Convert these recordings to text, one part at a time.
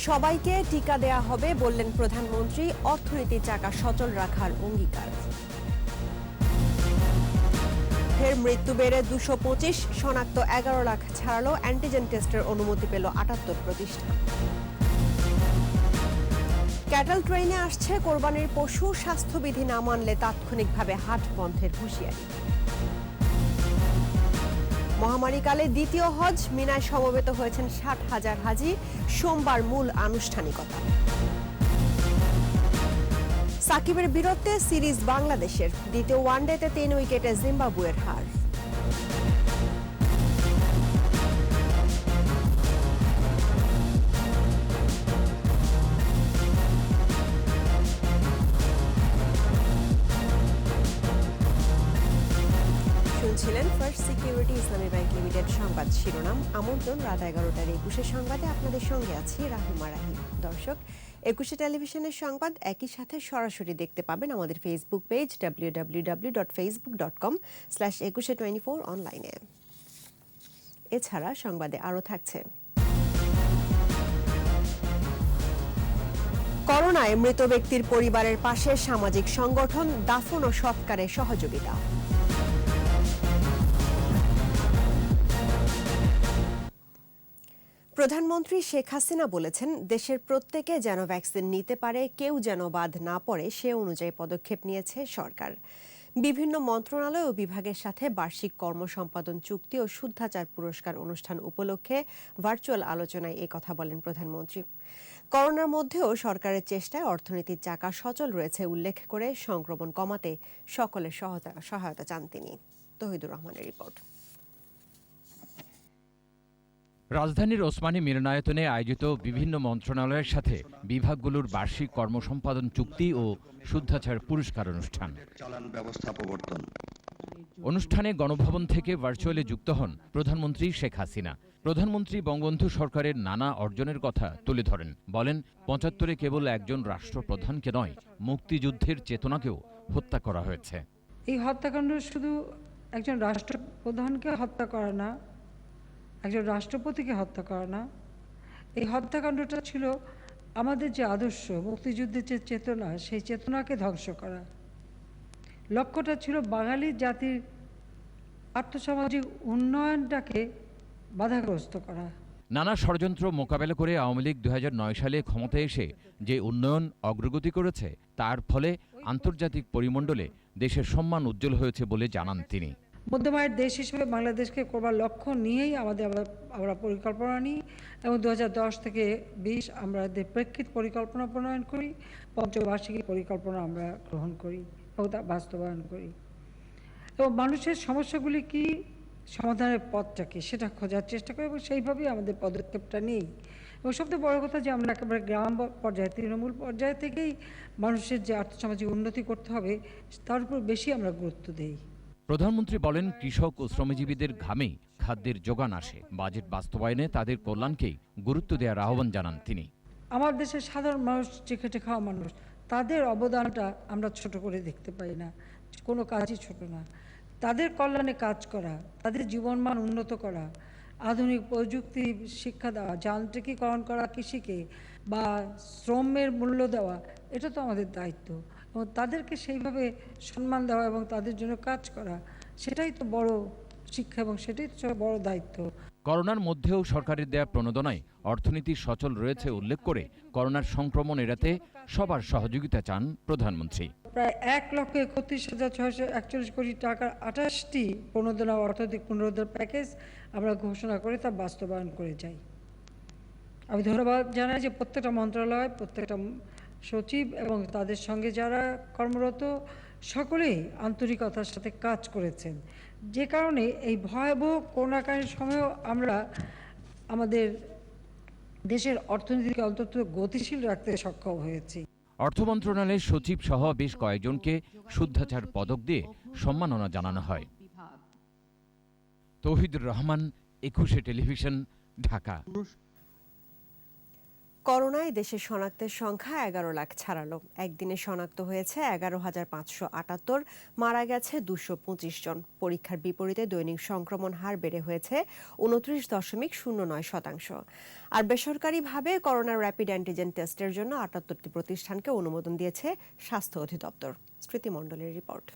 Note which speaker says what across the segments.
Speaker 1: সবাইকে টিকা দেয়া হবে বললেন প্রধানমন্ত্রী। অর্থনীতির চাকা সচল রাখার অঙ্গীকার। ফের মৃত্যু বেড়ে 225, শনাক্ত 11 লাখ ছাড়ালো। অ্যান্টিজেন টেস্টের অনুমতি পেল 78 প্রতিষ্ঠান। ক্যাটল ট্রেনে আসছে কোরবানির পশু, স্বাস্থ্যবিধি না মানলে তাৎক্ষণিকভাবে হাট বন্ধের হুঁশিয়ারি। মহামারীকালে দ্বিতীয় হজ, মিনায় সমবেত হয়েছেন 60,000 হাজি। সোমবার মূল আনুষ্ঠানিকতা। সাকিবের বীরত্বে সিরিজ বাংলাদেশের, দ্বিতীয় ওয়ানডেতে 3 উইকেটে জিম্বাবুয়ের হার। শুনছিলেন ফার্স্ট সিকিউরিটি ইসলামী ব্যাংক লিমিটেড সংবাদ শিরোনাম। আমন্ত্রণ রাত 11টার 21 সংবাদে আপনাদের সঙ্গে আছি রাহিমা রাহিম। দর্শক, 21 টেলিভিশনের সংবাদ একই সাথে সরাসরি দেখতে পাবেন আমাদের ফেসবুক পেজ www.facebook.com/2124 অনলাইনে। এছাড়া সংবাদে আরও থাকছে: করোনায় মৃত ব্যক্তির পরিবারের পাশে সামাজিক সংগঠন, দাফন ও সৎকারে সহযোগিতা। প্রধানমন্ত্রী শেখ হাসিনা বলেছেন, দেশের প্রত্যেকে যেন ভ্যাকসিন নিতে পারে, কেউ যেন বাদ না পড়ে, সে অনুযায়ী পদক্ষেপ নিয়েছে সরকার। বিভিন্ন মন্ত্রণালয় ও বিভাগের সাথে বার্ষিক কর্মসম্পাদন চুক্তি ও শুদ্ধাচার পুরস্কার অনুষ্ঠান উপলক্ষে ভার্চুয়াল আলোচনায় এ কথা বলেন প্রধানমন্ত্রী। করোনার মধ্যেও সরকারের চেষ্টায় অর্থনীতির চাকা সচল রয়েছে উল্লেখ করে সংক্রমণ কমাতে সকলের সহায়তা চান তিনি। তৌহিদুর রহমানের রিপোর্ট।
Speaker 2: রাজধানীর ওসমানী মিলনায়তনে আয়োজিত বিভিন্ন মন্ত্রণালয়ের সাথে বিভাগগুলোর বার্ষিক কর্মসম্পাদন চুক্তি ও শুদ্ধাচার পুরস্কার অনুষ্ঠান। অনুষ্ঠানে গণভবন থেকে ভার্চুয়ালি যুক্ত হন প্রধানমন্ত্রী শেখ হাসিনা। প্রধানমন্ত্রী বঙ্গবন্ধু সরকারের নানা অর্জনের কথা তুলে ধরেন। বলেন, ৭৫-এ কেবল একজন রাষ্ট্রপ্রধানকে নয়, মুক্তিযুদ্ধের চেতনাকেও হত্যা করা হয়েছে।
Speaker 3: এই হত্যাকাণ্ড শুধু একজন রাষ্ট্রপ্রধানকে হত্যা করা না, একজন রাষ্ট্রপতিকে হত্যা করা না, এই হত্যাকাণ্ডটা ছিল আমাদের যে আদর্শ, মুক্তিযুদ্ধের যে চেতনা, সেই চেতনাকে ধ্বংস করা। লক্ষ্যটা ছিল বাঙালি জাতির আর্থসামাজিক উন্নয়নটাকে বাধাগ্রস্ত করা।
Speaker 2: নানা ষড়যন্ত্র মোকাবেলা করে আওয়ামী লীগ ২০০৯ সালে ক্ষমতায় এসে যে উন্নয়ন অগ্রগতি করেছে, তার ফলে আন্তর্জাতিক পরিমণ্ডলে দেশের সম্মান উজ্জ্বল হয়েছে বলে জানান তিনি।
Speaker 3: মধ্যমায়ের দেশ হিসেবে বাংলাদেশকে করবার লক্ষ্য নিয়েই আমরা পরিকল্পনা নিই এবং 2010 থেকে 20 আমরা প্রেক্ষিত পরিকল্পনা প্রণয়ন করি, পঞ্চবার্ষিকী পরিকল্পনা আমরা গ্রহণ করি এবং তা বাস্তবায়ন করি এবং মানুষের সমস্যাগুলি কি, সমাধানের পথটা কি, সেটা খোঁজার চেষ্টা করি এবং সেইভাবেই আমাদের পদক্ষেপটা নিই। এবং সবচেয়ে বড় কথা যে আমরা একেবারে গ্রাম পর্যায়ে, তৃণমূল পর্যায় থেকেই মানুষের যে আর্থসামাজিক উন্নতি করতে হবে তার উপর বেশি আমরা গুরুত্ব দিই।
Speaker 2: প্রধানমন্ত্রী বলেন, কৃষক ও শ্রমজীবীদের ঘামেই খাদ্যের যোগান আসে। বাজেট বাস্তবায়নে তাদের কল্যাণকেই গুরুত্ব দেওয়ার আহ্বান জানান তিনি।
Speaker 3: আমার দেশের সাধারণ মানুষ, যে খেটে খাওয়া মানুষ, তাদের অবদানটা আমরা ছোট করে দেখতে পাই না, কোনো কাজই ছোট না। তাদের কল্যাণে কাজ করা, তাদের জীবনমান উন্নত করা, আধুনিক প্রযুক্তি শিক্ষা দেওয়া, যান্ত্রিকীকরণ করা কৃষিকে, বা শ্রমের মূল্য দেওয়া, এটা তো আমাদের দায়িত্ব এবং তাদেরকে সেইভাবে সম্মান দেওয়া এবং তাদের জন্য কাজ করা, সেটাই তো বড় শিক্ষা এবং সেটাই তো বড় দায়িত্ব।
Speaker 2: করোনার মধ্যেও সরকারের দেয়া প্রণোদনায় অর্থনীতি সচল রয়েছে উল্লেখ করে করোনার সংক্রমণ এড়াতে সবার সহযোগিতা চান প্রধানমন্ত্রী।
Speaker 3: প্রায় ১,৩১,৬৪১ কোটি টাকার ২৮টি প্রণোদনা অর্থনৈতিক পুনরুদ্ধার প্যাকেজ আমরা ঘোষণা করে তা বাস্তবায়ন করে যাই। আমি ধন্যবাদ জানাই যে প্রত্যেকটা মন্ত্রণালয়, প্রত্যেকটা সচিব এবং তাদের সঙ্গে যারা কর্মরত সকলেই আন্তরিকতার সাথে কাজ করেছেন, যে কারণে এই ভয়াবহ করোনাকালীন সময়েও আমরা আমাদের দেশের অর্থনীতিকে অন্তত গতিশীল রাখতে সক্ষম হয়েছি।
Speaker 2: অর্থ মন্ত্রণালয়ের সচিব সহ বেশ কয়েকজনকে শুদ্ধাচার পদক দিয়ে সম্মাননা জানানো হয়। তৌহিদুর রহমান, 21 টেলিভিশন, ঢাকা।
Speaker 1: করোনায় দেশে শনাক্তের সংখ্যা 11 লাখ ছাড়ালো। একদিনে শনাক্ত হয়েছে 11,578, মারা গেছে 225 জন। পরীক্ষার বিপরীতে দৈনিক সংক্রমণ হার বেড়ে হয়েছে 29.09%। আর বেসরকারিভাবে করোনার র্যাপিড অ্যান্টিজেন টেস্টের জন্য 78টি প্রতিষ্ঠানকে অনুমোদন দিয়েছে স্বাস্থ্য অধিদপ্তর। স্মৃতি মণ্ডলের রিপোর্ট।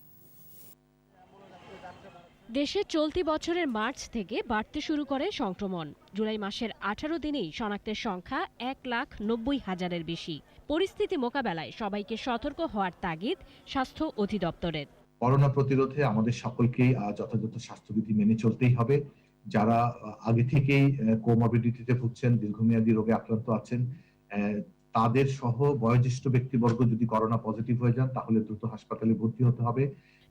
Speaker 4: দেশে চলতি বছরের মার্চ থেকে বাড়তে শুরু করে সংক্রমণ। জুলাই মাসের 18 দিনেই শনাক্তের সংখ্যা 1,90,000-এর বেশি। পরিস্থিতি মোকাবেলায় সবাইকে সতর্ক হওয়ার তাগিদ স্বাস্থ্য অধিদপ্তরের।
Speaker 5: করোনা প্রতিরোধে আমাদের সকলকেই যথাযথ স্বাস্থ্যবিধি মেনে চলতেই হবে। যারা আগে থেকেই কোমরবিডিটিতে ভুগছেন, দীর্ঘমেয়াদী রোগে আক্রান্ত আছেন, তাদের সহ বয়োজ্যেষ্ঠ ব্যক্তিবর্গ যদি করোনা পজিটিভ হয়ে যান তাহলে দ্রুত হাসপাতালে ভর্তি হতে হবে।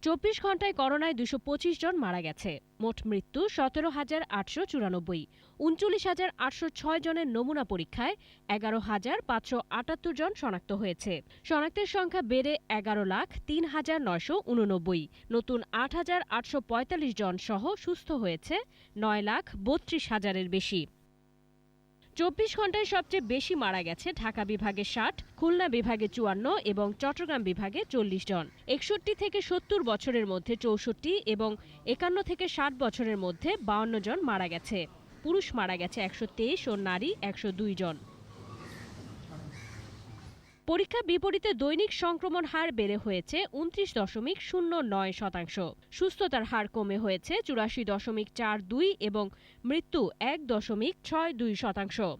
Speaker 4: 24 ঘন্টায় করোনায় 225 জন মারা গেছে। মোট মৃত্যু 17,894। 39,806 জনের নমুনা পরীক্ষায় 11,578 জন শনাক্ত হয়েছে। শনাক্তের সংখ্যা বেড়ে 11,03,989। নতুন 8,845 জন সহ সুস্থ হয়েছে 9,32,000-এর বেশি। 24 ঘন্টায় সবচেয়ে বেশি মারা গেছে ঢাকা বিভাগে 60, খুলনা বিভাগে 54 এবং চট্টগ্রাম বিভাগে 40 জন। 61 থেকে 70 বছরের মধ্যে 64 এবং 51 থেকে 60 বছরের মধ্যে 52 জন মারা গেছে। পুরুষ মারা গেছে 123 ও নারী 102 জন। পরীক্ষা বিপরীতে দৈনিক সংক্রমণ হার বেড়ে হয়েছে 29.09%। সুস্থতার হার কমে হয়েছে 84.42 এবং মৃত্যু 1.62%।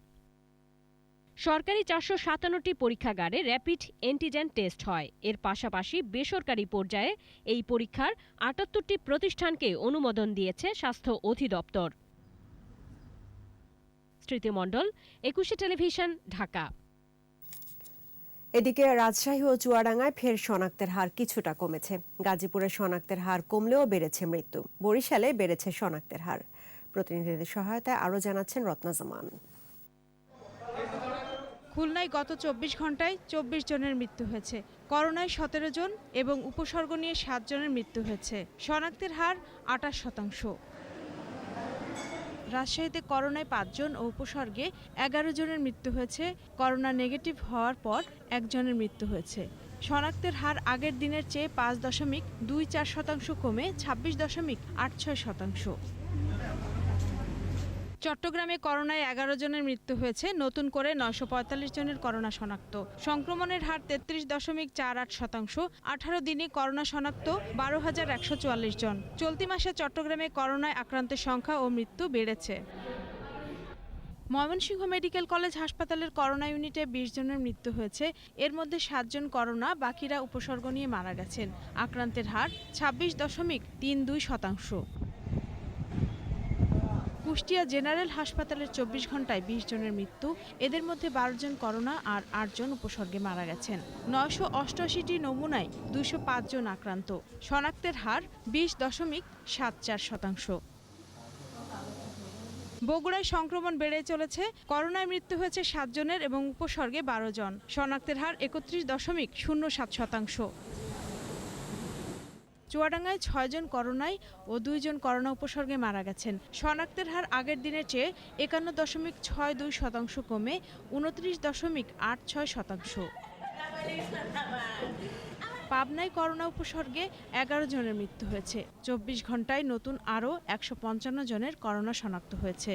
Speaker 4: সরকারি 457টি পরীক্ষাগারে র্যাপিড অ্যান্টিজেন টেস্ট হয়। এর পাশাপাশি বেসরকারি পর্যায়ে এই পরীক্ষার 78টি প্রতিষ্ঠানকে অনুমোদন দিয়েছে স্বাস্থ্য অধিদপ্তর। স্মৃতি মণ্ডল, 21 টেলিভিশন, ঢাকা।
Speaker 1: এদিকে রাজশাহী ও চুয়াডাঙ্গায় ফের শনাক্তের হার কিছুটা কমেছে। গাজীপুরে শনাক্তের হার কমলেও বেড়েছে মৃত্যু। বরিশালে বেড়েছে শনাক্তের হার। প্রতিনিধিদের সহায়তায় আরও জানাচ্ছেন রত্না জামান।
Speaker 6: খুলনায় গত 24 ঘন্টায় 24 জনের মৃত্যু হয়েছে। করোনায় 17 জন এবং উপসর্গ নিয়ে 7 জনের মৃত্যু হয়েছে। শনাক্তের হার 28%। রাজশাহীতে করোনায় 5 জন ও উপসর্গে 11 জনের মৃত্যু হয়েছে। করোনা নেগেটিভ হওয়ার পর 1 জনের মৃত্যু হয়েছে। শনাক্তের হার আগের দিনের চেয়ে 5.24% কমে 26.86%। চট্টগ্রামে করোনায় 11 জনের মৃত্যু হয়েছে। নতুন করে 945 জনের করোনা শনাক্ত। সংক্রমণের হার 33.48%। 18 দিনে করোনা শনাক্ত 12,144 জন। চলতি মাসে চট্টগ্রামে করোনায় আক্রান্তের সংখ্যা ও মৃত্যু বেড়েছে। ময়মনসিংহ মেডিকেল কলেজ হাসপাতালের করোনা ইউনিটে 20 জনের মৃত্যু হয়েছে। এর মধ্যে 7 জন করোনা, বাকিরা উপসর্গ নিয়ে মারা গেছেন। আক্রান্তের হার 26.32%। কুষ্টিয়া জেনারেল হাসপাতালের 24 ঘন্টায় 20 জনের মৃত্যু। এদের মধ্যে 12 জন করোনা আর 8 জন উপসর্গে মারা গেছেন। 988টি নমুনায় 205 জন আক্রান্ত। শনাক্তের হার 20.74%। বগুড়ায় সংক্রমণ বেড়ে চলেছে। করোনায় মৃত্যু হয়েছে 7 জনের এবং উপসর্গে 12 জন। শনাক্তের হার 31.07%। চুয়াডাঙ্গায় 6 জন করোনায় ও 2 জন করোনা উপসর্গে মারা গেছেন। শনাক্তের হার আগের দিনের চেয়ে 51.62% কমে 29.86%। পাবনায় করোনা উপসর্গে 11 জনের মৃত্যু হয়েছে। 24 ঘন্টায় নতুন আরও 155 জনের করোনা শনাক্ত হয়েছে।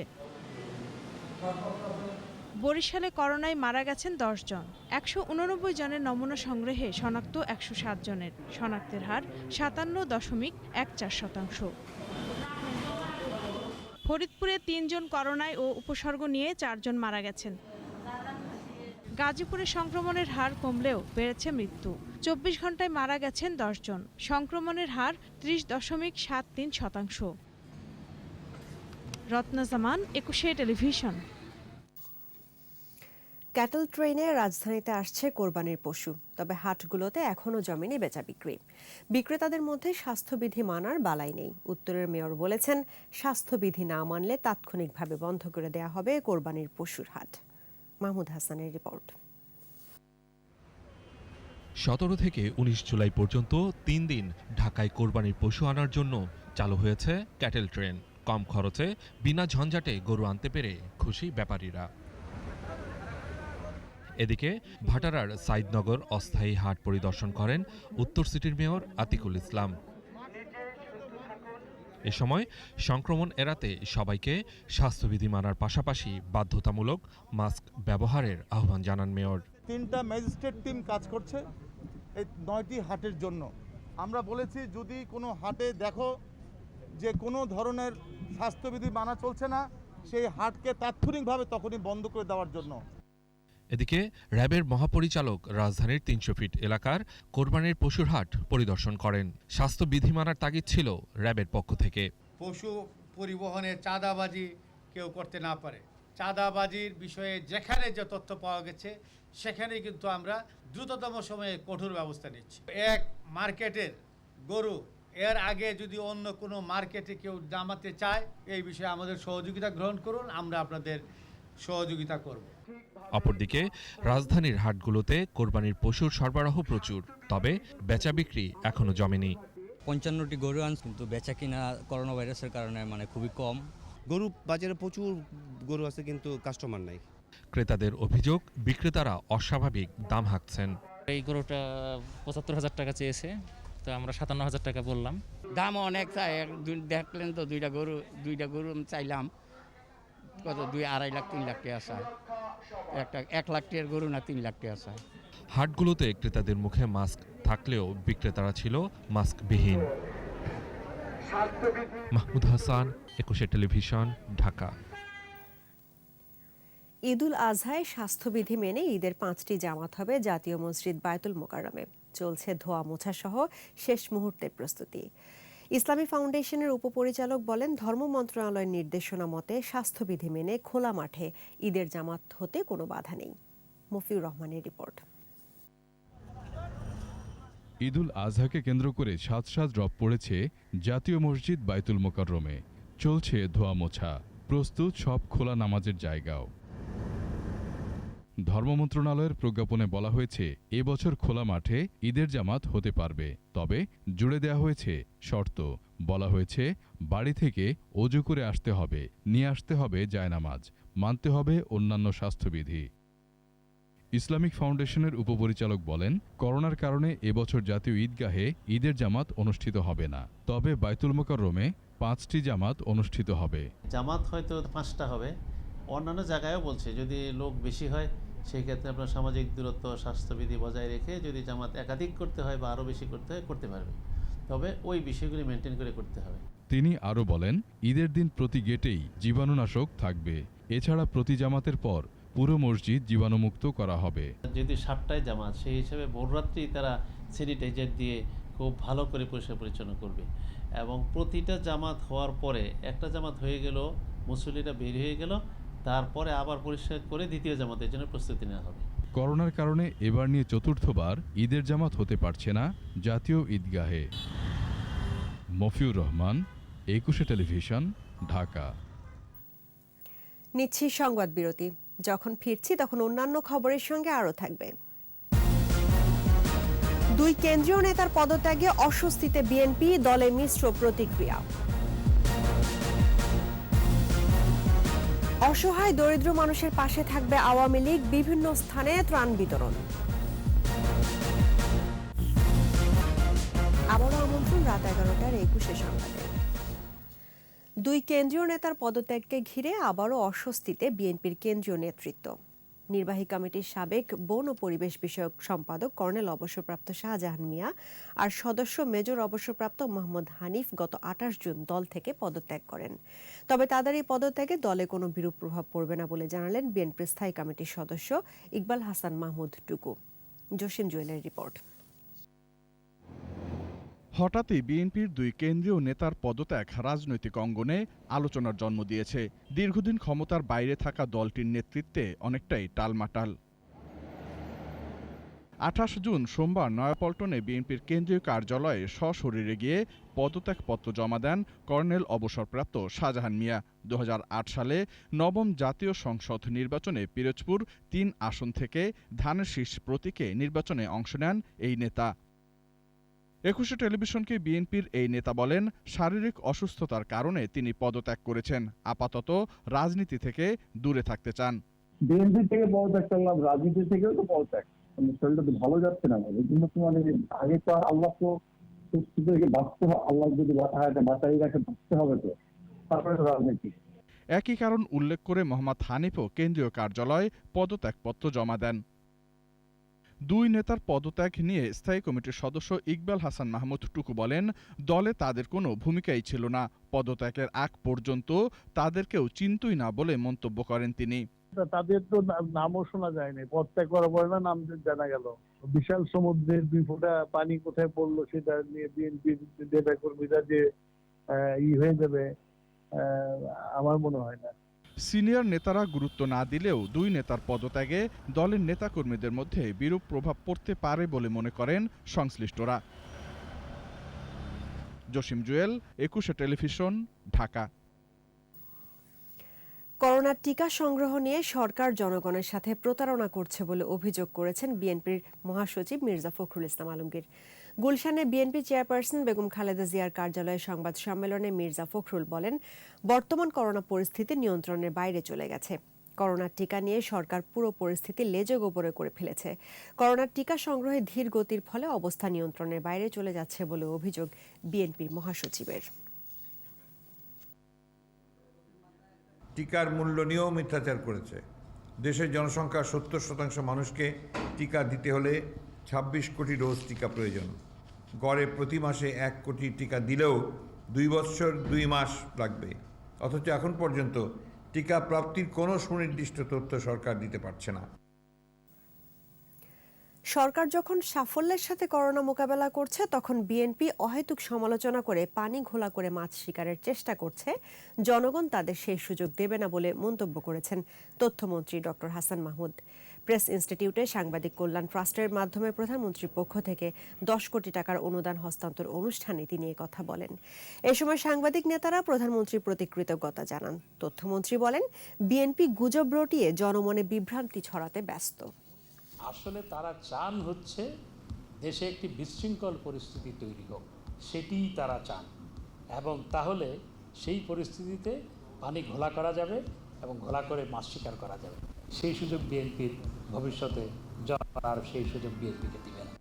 Speaker 6: বরিশালে করোনায় মারা গেছেন 10 জন। 189 জনের নমুনা সংগ্রহে শনাক্ত 107 জনের। শনাক্তের হার 57.14%। ফরিদপুরে 3 জন করোনায় ও উপসর্গ নিয়ে 4 জন মারা গেছেন। গাজীপুরে সংক্রমণের হার কমলেও বেড়েছে মৃত্যু। 24 ঘন্টায় মারা গেছেন 10 জন। সংক্রমণের হার 30.73%। রত্না জামান, 21 টেলিভিশন।
Speaker 1: ক্যাটল ট্রেনে রাজধানীতে আসছে কোরবানির পশু। তবে হাটগুলোতে এখনও জমেনি বেচা বিক্রি। বিক্রেতাদের মধ্যে স্বাস্থ্যবিধি মানার বালাই নেই। উত্তরের মেয়র বলেছেন, স্বাস্থ্যবিধি না মানলে তাৎক্ষণিকভাবে বন্ধ করে দেয়া হবে কোরবানির পশুর হাট। মাহমুদ হাসানের রিপোর্ট।
Speaker 7: 17 থেকে 19 জুলাই পর্যন্ত 3 দিন ঢাকায় কোরবানির পশু আনার জন্য চালু হয়েছে ক্যাটেল ট্রেন। কম খরচে বিনা ঝঞ্ঝাটে গরু আনতে পেরে খুশি ব্যাপারীরা। এদিকে ভাটারার সাইদনগর অস্থায়ী হাট পরিদর্শন করেন উত্তর সিটির মেয়র আতিকুল ইসলাম। এ সময় সংক্রমণ এড়াতে সবাইকে স্বাস্থ্যবিধি মানার পাশাপাশি বাধ্যতামূলক মাস্ক ব্যবহারের আহ্বান জানান মেয়র।
Speaker 8: 3টা ম্যাজিস্ট্রেট টিম কাজ করছে এই 9টি হাটের জন্য। আমরা বলেছি যদি কোনো হাটে দেখো যে কোনো ধরনের স্বাস্থ্যবিধি মানা চলছে না, সেই হাটকে তাৎক্ষণিকভাবে তখনই বন্ধ করে দেওয়ার জন্য।
Speaker 7: এদিকে র্যাবের মহাপরিচালক রাজধানীর 300 ফিট এলাকার কোরবানির পশুর হাট পরিদর্শন করেন। স্বাস্থ্যবিধি মানার তাগিদ ছিল র্যাবের পক্ষ থেকে।
Speaker 9: পশু পরিবহনে চাঁদাবাজি কেউ করতে না পারে। চাঁদাবাজির বিষয়ে যেখানে যে তথ্য পাওয়া গেছে সেখানে কিন্তু আমরা দ্রুততম সময়ে কঠোর ব্যবস্থা নিচ্ছি। এক মার্কেটের গরু এর আগে যদি অন্য কোনো মার্কেটে কেউ নামাতে চায় এই বিষয়ে আমাদের সহযোগিতা গ্রহণ করুন, আমরা আপনাদের সহযোগিতা করব।
Speaker 7: অপরদিকে রাজধানীর হাটগুলোতে কোরবানির পশুর সরবরাহ প্রচুর, তবে বেচা বিক্রি এখনো জমেনি।
Speaker 10: 55টি গরু আনছে, কিন্তু বেচা কিনা করোনা ভাইরাসের কারণে খুবই কম।
Speaker 11: গরু বাজারে প্রচুর গরু আছে কিন্তু কাস্টমার নাই।
Speaker 7: ক্রেতাদের অভিযোগ বিক্রেতারা অস্বাভাবিক দাম হাঁকছেন।
Speaker 12: এই গরুটা ৭৫,০০০ টাকা চেয়েছে, তো আমরা ৫৭,০০০ টাকা বললাম।
Speaker 13: দাম অনেক চাই, দেখলেন তো দুইটা গরু চাইলাম কত 2-2.5 লাখ 3 লাখ টাকা চাই। একটা 1 লাখ টাকার গরু না 3 লাখ টাকা চাই।
Speaker 7: হাটগুলোতে ক্রেতাদের মুখে মাস্ক থাকলেও বিক্রেতারা ছিল মাস্কবিহীন। মাহমুদ হাসান, ২১ টেলিভিশন, ঢাকা।
Speaker 1: ঈদুল আজহায় স্বাস্থ্যবিধি মেনে ঈদের 5টি জামাত হবে জাতীয় মসজিদ বায়তুল মোকাররমে। চলছে ধোয়া মোছা সহ শেষ মুহূর্তের প্রস্তুতি। ইসলামী ফাউন্ডেশনের উপপরিচালক বলেন, ধর্ম মন্ত্রণালয়ের নির্দেশনা মতে স্বাস্থ্যবিধি মেনে খোলা মাঠে ঈদের জামাত হতে কোনো বাধা নেই। মফিউর রহমানের রিপোর্ট।
Speaker 14: ঈদুল আজহাকে কেন্দ্র করে সাজ রব পড়েছে জাতীয় মসজিদ বায়তুল মোকাররমে। চলছে ধোয়া মোছা, প্রস্তুত সব খোলা নামাজের জায়গাও। ধর্ম মন্ত্রণালয়ের প্রজ্ঞাপনে বলা হয়েছে এবছর খোলা মাঠে ঈদের জামাত হতে পারবে, তবে জুড়ে দেওয়া হয়েছে শর্ত। বলা হয়েছে বাড়ি থেকে অজু করে আসতে হবে, নিয়ে আসতে হবে জায়নামাজ, মানতে হবে অন্যান্য স্বাস্থ্যবিধি। ইসলামিক ফাউন্ডেশনের উপপরিচালক বলেন, করোনার কারণে এবছর জাতীয় ঈদগাহে ঈদের জামাত অনুষ্ঠিত হবে না, তবে বায়তুল মোকাররমে 5টি জামাত অনুষ্ঠিত হবে।
Speaker 15: জামাত হয়তো 5টা হবে, অন্যান্য জায়গায়ও বলছে যদি লোক বেশি হয় সেই ক্ষেত্রে আপনার সামাজিক দূরত্ব স্বাস্থ্যবিধি বজায় রেখে যদি জামাত একাধিক করতে হয় বা আরও বেশি করতে হয় করতে পারবে, তবে ওই বিষয়গুলি মেনটেন করে করতে হবে।
Speaker 14: তিনি আরও বলেন, ঈদের দিন প্রতি গেটেই জীবাণুনাশক থাকবে। এছাড়া প্রতি জামাতের পর পুরো মসজিদ জীবাণুমুক্ত করা হবে।
Speaker 15: যদি 7টায় জামাত, সেই হিসেবে ভোররাত্রি তারা স্যানিটাইজার দিয়ে খুব ভালো করে পরিষ্কার পরিচ্ছন্ন করবে এবং প্রতিটা জামাত হওয়ার পরে একটা জামাত হয়ে গেল, মুসল্লিরা বের হয়ে গেল, তারপরে আবার পরিষ্কার করে দ্বিতীয় জামাতের জন্য প্রস্তুতি নেওয়া হবে।
Speaker 14: করোনার কারণে এবার নিয়ে চতুর্থবার ঈদের জামাত হতে পারছে না জাতীয় ঈদগাহে। মফিউর রহমান, ২১ টেলিভিশন, ঢাকা।
Speaker 1: নিচ্ছি সংবাদ বিরতি। যখন ফিরছি তখন অন্যান্য খবরের সঙ্গে আরও থাকবে। 2 কেন্দ্রীয় নেতার পদত্যাগে অস্বস্তিতে বিএনপি, দলে মিশ্র প্রতিক্রিয়া। অসহায় দরিদ্র মানুষের পাশে থাকবে আওয়ামী লীগ, বিভিন্ন স্থানে ত্রাণ বিতরণ। আবারও আমন্ত্রণ রাত 11টার 21 সংবাদে। 2 কেন্দ্রীয় নেতার পদত্যাগকে ঘিরে আবারও অস্বস্তিতে বিএনপির কেন্দ্রীয় নেতৃত্ব। নির্বাহী কমিটির সাবেক বন ও পরিবেশ বিষয়ক সম্পাদক কর্নেল অবসরপ্রাপ্ত শাহজাহান মিয়া আর সদস্য মেজর অবসরপ্রাপ্ত মোহাম্মদ হানিফ গত 28 জুন দল থেকে পদত্যাগ করেন। তবে তাদের এই পদত্যাগে দলে কোনো বিরূপ প্রভাব পড়বে না বলে জানালেন বিএনপির স্থায়ী কমিটির সদস্য ইকবাল হাসান মাহমুদ টুকু। জসিম জুয়েলের রিপোর্ট।
Speaker 16: হঠাৎই বিএনপির 2 কেন্দ্রীয় নেতার পদত্যাগ রাজনৈতিক অঙ্গনে আলোচনার জন্ম দিয়েছে। দীর্ঘদিন ক্ষমতার বাইরে থাকা দলটির নেতৃত্বে অনেকটাই টালমাটাল। 28 জুন সোমবার নয়াপল্টনে বিএনপির কেন্দ্রীয় কার্যালয়ে সশরীরে গিয়ে পদত্যাগপত্র জমা দেন কর্নেল অবসরপ্রাপ্ত শাহজাহান মিয়া। 2008 সালে নবম জাতীয় সংসদ নির্বাচনে পিরোজপুর 3 আসন থেকে ধানের শীষ প্রতীকে নির্বাচনে অংশ নেন এই নেতা। 21 টেলিভিশনকে বিএনপির এই নেতা বলেন, শারীরিক অসুস্থতার কারণে তিনি পদত্যাগ করেছেন, আপাতত রাজনীতি থেকে দূরে থাকতে চান।
Speaker 17: বিএনপি থেকে পদত্যাগ করলাম, রাজনীতি থেকেও তো পদত্যাগ, শরীরটা তো ভালো যাচ্ছে না ভাই। এই জন্য তো মানে আগে তো আল্লাহ তো সুস্থ থেকে বাঁচতে, আল্লাহ যদি বাঁচাই রাখে বাঁচতে হবে, তো তারপরে রাজনীতি।
Speaker 16: একই কারণ উল্লেখ করে মোহাম্মদ হানিফও কেন্দ্রীয় কার্যালয়ে পদত্যাগপত্র জমা দেন। দুই নেতার পদত্যাগ নিয়ে স্থায়ী কমিটির সদস্য ইকবাল হাসান মাহমুদ টুকু বলেন, দলে তাদের কোনো ভূমিকাই ছিল না, পদত্যাগের আগ পর্যন্ত তাদেরকেও চিনতই না বলে মন্তব্য করেন তিনি।
Speaker 17: তাদের তো নামও শোনা যায়নি, পদত্যাগ করার পরে না নাম জানা গেল। বিশাল সমুদ্রের 2 ফোঁটা পানি কোথায় পড়লো সেটা নিয়ে বিএনপির নেতা কর্মীরা যে হয়ে যাবে, আমার মনে হয় না।
Speaker 16: সিনিয়র নেতারা গুরুত্ব না দিলেও দুই নেতার পদত্যাগে দলের নেতাকর্মীদের মধ্যে বিরূপ প্রভাব পড়তে পারে বলে মনে করেন সংশ্লিষ্টরা। জসিম জুয়েল, 21 টেলিভিশন, ঢাকা।
Speaker 1: করোনার টিকা সংগ্রহ নিয়ে সরকার জনগণের সাথে প্রতারণা করছে বলে অভিযোগ করেছেন বিএনপির মহাসচিব মির্জা ফখরুল ইসলাম আলমগীর। গুলশানে বিএনপি চেয়ারপারসন বেগম খালেদা জিয়ার কার্যালয়ে সংবাদ সম্মেলনে মির্জা ফখরুল বলেন, বর্তমান করোনা পরিস্থিতি নিয়ন্ত্রণের বাইরে চলে গেছে। করোনার টিকা নিয়ে সরকার পুরো পরিস্থিতি লেজে গোবরে করে ফেলেছে। করোনার টিকা সংগ্রহে ধীর গতির ফলে অবস্থা নিয়ন্ত্রণের বাইরে চলে যাচ্ছে বলে অভিযোগ বিএনপির মহাসচিবের।
Speaker 18: টিকার মূল্য নিয়েও মিথ্যাচার করেছে। দেশের জনসংখ্যার 70% মানুষকে টিকা দিতে হলে 26 কোটি ডোজ টিকা প্রয়োজন। গড়ে প্রতি মাসে 1 কোটি টিকা দিলেও 2 বছর 2 মাস লাগবে, অথচ এখন পর্যন্ত টিকা প্রাপ্তির কোনো সুনির্দিষ্ট তথ্য সরকার দিতে পারছে না।
Speaker 1: সরকার যখন সাফল্যের সাথে করোনা মোকাবেলা করছে, তখন বিএনপি অহেতুক সমালোচনা করে পানি ঘোলা করে মাছ শিকারের চেষ্টা করছে। জনগণ তাদের সেই সুযোগ দেবে না বলে মন্তব্য করেছেন তথ্যমন্ত্রী ডক্টর হাসান মাহমুদ। প্রেস ইনস্টিটিউটে সাংবাদিক কল্যাণ ট্রাস্টের মাধ্যমে প্রধানমন্ত্রীর পক্ষ থেকে 10 কোটি টাকার অনুদান হস্তান্তর অনুষ্ঠানে তিনি কথা বলেন। এ সময় সাংবাদিক নেতারা প্রধানমন্ত্রীর প্রতি কৃতজ্ঞতা জানান। তথ্যমন্ত্রী বলেন, বিএনপি গুজব রটিয়ে জনমনে বিভ্রান্তি ছড়াতে ব্যস্ত।
Speaker 19: আসলে তারা চান হচ্ছে দেশে একটি বিশৃঙ্খল পরিস্থিতি তৈরি হোক, সেটিই তারা চান, এবং তাহলে সেই পরিস্থিতিতে পানি ঘোলা করা যাবে এবং ঘোলা করে মাছ শিকার করা যাবে। সেই সুযোগ বিএনপির ভবিষ্যতে আর সেই সুযোগ বিএনপিকে দিবে না।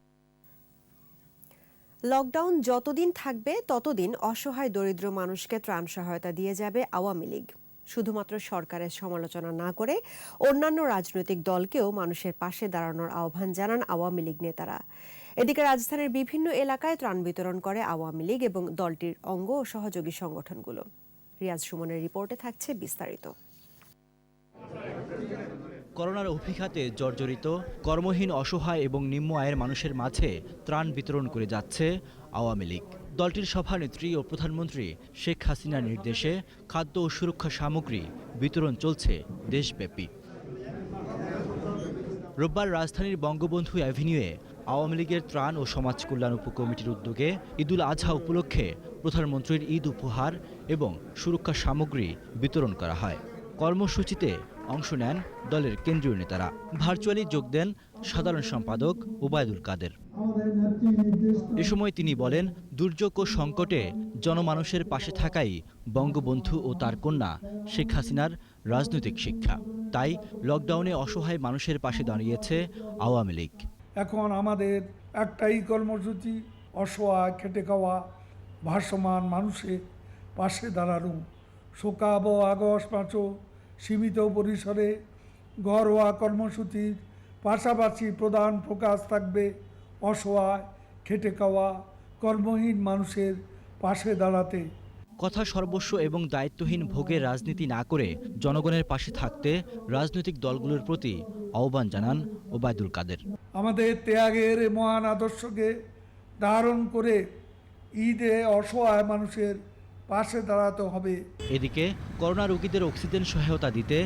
Speaker 1: লকডাউন যতদিন থাকবে ততদিন অসহায় দরিদ্র মানুষকে ত্রাণ সহায়তা দিয়ে যাবে আওয়ামী লীগ। শুধুমাত্র সরকারের সমালোচনা না করে অন্যান্য রাজনৈতিক দলকেও মানুষের পাশে দাঁড়ানোর আহ্বান জানান আওয়ামী লীগ নেতারা। এদিকে রাজধানীর বিভিন্ন এলাকায় ত্রাণ বিতরণ করে আওয়ামী লীগ এবং দলটির অঙ্গ ও সহযোগী সংগঠনগুলো। রিয়াজ সুমনের রিপোর্টে থাকছে বিস্তারিত।
Speaker 20: করোনার অভিঘাতে জর্জরিত, কর্মহীন, অসহায় এবং নিম্ন আয়ের মানুষের মাঝে ত্রাণ বিতরণ করে যাচ্ছে আওয়ামী লীগ। দলটির সভানেত্রী ও প্রধানমন্ত্রী শেখ হাসিনার নির্দেশে খাদ্য ও সুরক্ষা সামগ্রী বিতরণ চলছে দেশব্যাপী। রোববার রাজধানীর বঙ্গবন্ধু অ্যাভিনিউয়ে আওয়ামী লীগের ত্রাণ ও সমাজ কল্যাণ উপকমিটির উদ্যোগে ঈদুল আজহা উপলক্ষে প্রধানমন্ত্রীর ঈদ উপহার এবং সুরক্ষা সামগ্রী বিতরণ করা হয়। কর্মসূচিতে অংশ নেন দলের কেন্দ্রীয় নেতারা। ভার্চুয়ালি যোগ দেন সাধারণ সম্পাদক ওবায়দুল কাদের। এ সময় তিনি বলেন, দুর্যোগ ও সংকটে জনমানুষের পাশে থাকাই বঙ্গবন্ধু ও তার কন্যা শেখ হাসিনার রাজনৈতিক শিক্ষা। তাই লকডাউনে অসহায় মানুষের পাশে দাঁড়িয়েছে আওয়ামী লীগ।
Speaker 21: এখন আমাদের একটাই কর্মসূচি, অসহায় খেটে খাওয়া ভাসমান মানুষের পাশে দাঁড়ানো। শোকাব আগস্ট মাসও সীমিত পরিসরে ঘরোয়া কর্মসূচির পাশাপাশি প্রধান ফোকাস থাকবে অসহায় খেটে খাওয়া কর্মহীন মানুষের পাশে দাঁড়াতে।
Speaker 20: কথা সর্বস্ব এবং দায়িত্বহীন ভোগের রাজনীতি না করে জনগণের পাশে থাকতে রাজনৈতিক দলগুলোর প্রতি আহ্বান জানান ওবায়দুল কাদের।
Speaker 21: আমাদের ত্যাগের মহান আদর্শকে ধারণ করে ঈদে অসহায় মানুষের পাশে দাঁড়াতে হবে।
Speaker 20: এদিকে করোনা রোগীদের অক্সিজেন সহায়তা দিতে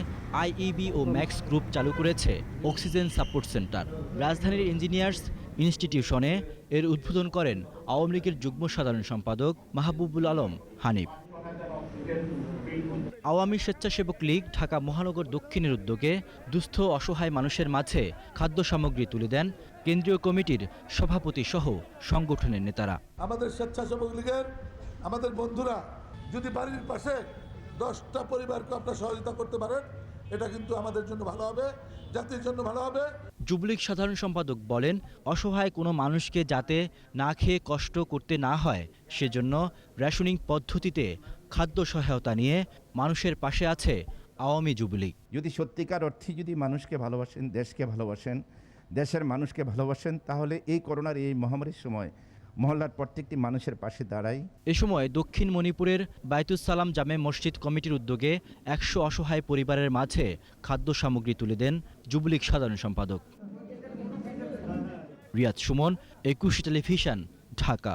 Speaker 20: আইইবি ও ম্যাক্স গ্রুপ চালু করেছে অক্সিজেন সাপোর্ট সেন্টার। রাজধানীর ইঞ্জিনিয়ার্স ইনস্টিটিউশনে এর উদ্বোধন করেন আওয়ামী লীগের যুগ্ম সাধারণ সম্পাদক মাহবুবুল আলম হানিফ। আওয়ামী স্বেচ্ছাসেবক লীগ ঢাকা মহানগর দক্ষিণের উদ্যোগে দুস্থ অসহায় মানুষের মাঝে খাদ্য সামগ্রী তুলে দেন কেন্দ্রীয় কমিটির সভাপতি সহ সংগঠনের নেতারা।
Speaker 22: আমাদের স্বেচ্ছাসেবক লীগের আমাদের বন্ধুরা যদি বাড়ির পাশে 10টা পরিবারকে আপনারা সহযোগিতা করতে পারেন, এটা কিন্তু আমাদের জন্য ভালো হবে, জাতির জন্য ভালো হবে।
Speaker 20: যুবলীগ সাধারণ সম্পাদক বলেন, অসহায় কোনো মানুষকে যাতে না খেয়ে কষ্ট করতে না হয় সেজন্য রেশনিং পদ্ধতিতে খাদ্য সহায়তা নিয়ে মানুষের পাশে আছে আওয়ামী যুবলীগ।
Speaker 2: যদি সত্যিকার অর্থে যদি মানুষকে ভালোবাসেন, দেশকে ভালোবাসেন, দেশের মানুষকে ভালোবাসেন, তাহলে এই করোনার এই মহামারীর সময় মহল্লার প্রত্যেকটি মানুষের পাশে দাঁড়াই।
Speaker 20: এ সময় দক্ষিণ মণিপুরের বাইতুস সালাম জামে মসজিদ কমিটির উদ্যোগে ১০০ অসহায় পরিবারের মাঝে খাদ্য সামগ্রী তুলে দেন যুবলীগ সাধারণ সম্পাদক। রিয়াদ সুমন, একুশে টেলিভিশন, ঢাকা।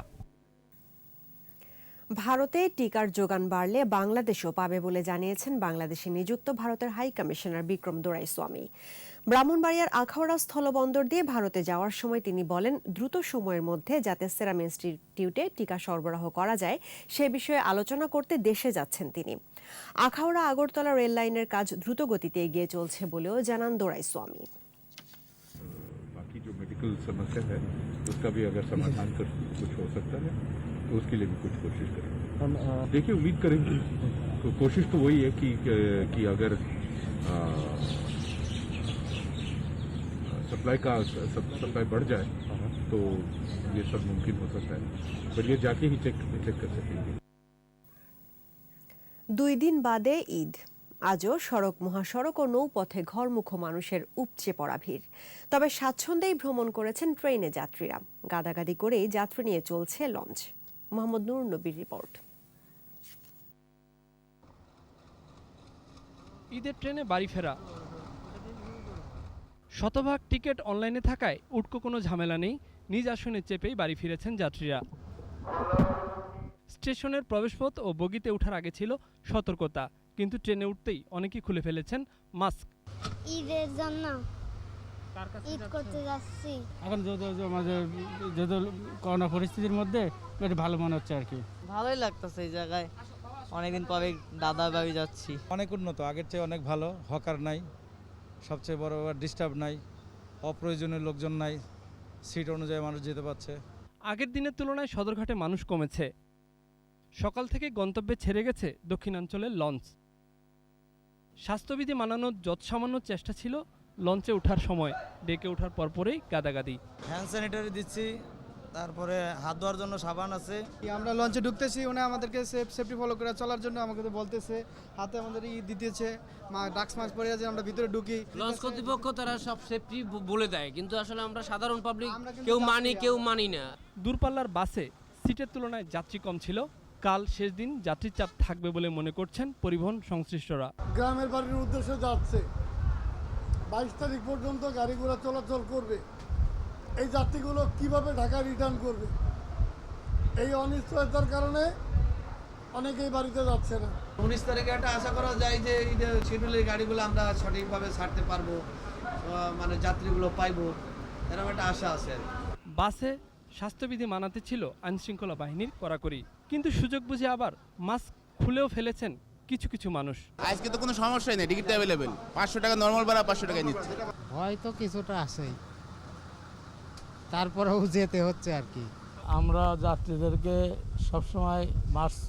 Speaker 1: ভারতে টিকার যোগান বাড়লে বাংলাদেশও পাবে বলে জানিয়েছেন বাংলাদেশে নিযুক্ত ভারতের হাই কমিশনার বিক্রম দোরাইস্বামী। ব্রাহ্মণবাড়িয়ার আখাউড়া স্থলবন্দর দিয়ে ভারতে যাওয়ার সময় তিনি বলেন, দ্রুত সময়ের মধ্যে যাতে সেরাম ইনস্টিটিউটে টিকা সরবরাহ করা যায় সে বিষয়ে আলোচনা করতে দেশে যাচ্ছেন তিনি। আখাউড়া আগরতলা রেল লাইনের কাজ দ্রুত গতিতে এগিয়ে চলছে বলেও জানান দোরাইস্বামী।
Speaker 3: बाकी जो मेडिकल समस्या है उसका भी अगर समाधान कर कुछ हो सकता है तो उसके लिए भी कुछ कोशिश करेंगे। देखिए, उम्मीद करेंगे, तो कोशिश तो वही है कि अगर सप्लाई बढ़ जाए तो ये सब मुमकिन हो सकता है, पर ये जाके ही चेक कर सकेंगे।
Speaker 1: 2 দিন বাদে ঈদ। আজও সড়ক, মহাসড়ক ও নৌপথে ঘরমুখো মানুষের উপচে পড়া ভিড়। তবে স্বাচ্ছন্দ্যেই ভ্রমণ করেছেন ট্রেনে যাত্রীরা। গাদাগাদি করেই যাত্রী নিয়ে চলছে লঞ্চ। মোহাম্মদ নূর নবীর রিপোর্ট।
Speaker 23: ঈদের ট্রেনে বাড়ি ফেরা, শতভাগ টিকিট অনলাইনে থাকায় উটকো কোনো ঝামেলা নেই, নিজ আসনে চেপেই বাড়ি ফিরেছেন যাত্রীরা। স্টেশনের প্রবেশপথ ও বগিতে ওঠার আগে ছিল সতর্কতা, কিন্তু ট্রেনে উঠতেই অনেকেই খুলে ফেলেছেন মাস্ক।
Speaker 24: ঈদের জন্য ঈদ করতে যাচ্ছি।
Speaker 25: এখন যেহেতু করোনা পরিস্থিতির মধ্যে বেশ ভালো মনে হচ্ছে আর কি।
Speaker 26: ভালোই লাগতেছে এই জায়গায়, অনেকদিন পরে দাদা বাড়ি যাচ্ছি।
Speaker 27: অনেক উন্নত, আগের চেয়ে অনেক ভালো। হকার নাই, সবচেয়ে বড় ডিস্টার্ব নাই, অপ্রয়োজনীয় লোকজন নাই, সিট অনুযায়ী মানুষ যেতে পারছে।
Speaker 23: আগের দিনের তুলনায় সদরঘাটে মানুষ কমেছে। সকাল থেকে গন্তব্যে ছেড়ে গেছে দক্ষিণাঞ্চলের লঞ্চ। স্বাস্থ্যবিধি মানানোর যৎসামান্য চেষ্টা ছিল লঞ্চে ওঠার সময়, ডেকে ওঠার পরপরেই গাদাগাদি।
Speaker 27: হ্যান্ড স্যানিটারি দিচ্ছি, তারপরে হাত ধোয়ার জন্য সাবান আছে।
Speaker 28: আমরা লঞ্চে ঢুকতেছি, উনি আমাদেরকে সেফটি ফলো করে চলার জন্য আমাকে বলতেছে, হাতে আমাদের দিতেছে, ডাক্স মাস্ক পরে আছে, আমরা ভিতরে ঢুকি।
Speaker 29: লঞ্চ কর্তৃপক্ষ তারা সব সেফটি বলে দেয়, কিন্তু আসলে আমরা সাধারণ পাবলিক কেউ মানি না।
Speaker 23: দূরপাল্লার বাসে সিটের তুলনায় যাত্রী কম ছিল। কাল শেষ দিন যাত্রীর চাপ থাকবে বলে মনে করছেন পরিবহন সংশ্লিষ্টরা।
Speaker 21: গ্রামের বাড়ির উদ্দেশ্যে যাচ্ছে, 22 তারিখ পর্যন্ত গাড়ি ঘোড়া চলাচল করবে। এই যাত্রীগুলো কিভাবে ঢাকা রিটার্ন করবে? এই অনিশ্চয়তার কারণে অনেকেই বাড়িতে যাচ্ছে না।
Speaker 27: 19 তারিখে একটা আশা করা যায় যে শিডিউলের গাড়িগুলো আমরা সঠিকভাবে ছাড়তে পারবো, মানে যাত্রীগুলো পাইবো, এরকম একটা আশা আছে।
Speaker 23: বাসে স্বাস্থ্যবিধি মানাতে ছিল আইনশৃঙ্খলা বাহিনীর কড়াকড়ি, কিন্তু সুযোগ বুঝে আবার মাস্ক খুলেও ফেলেছেন কিছু কিছু মানুষ।
Speaker 30: আজকে তো কোনো সমস্যাই নেই, টিকিট অ্যাভেলেবেল, 500 টাকা নর্মাল ভাড়া 500 টাকায় নিচ্ছে।
Speaker 31: হয়তো কিছুটা আছেই, তারপরেও যেতে হচ্ছে আর কি।
Speaker 25: আমরা যাত্রীদেরকে সবসময় মাস্ক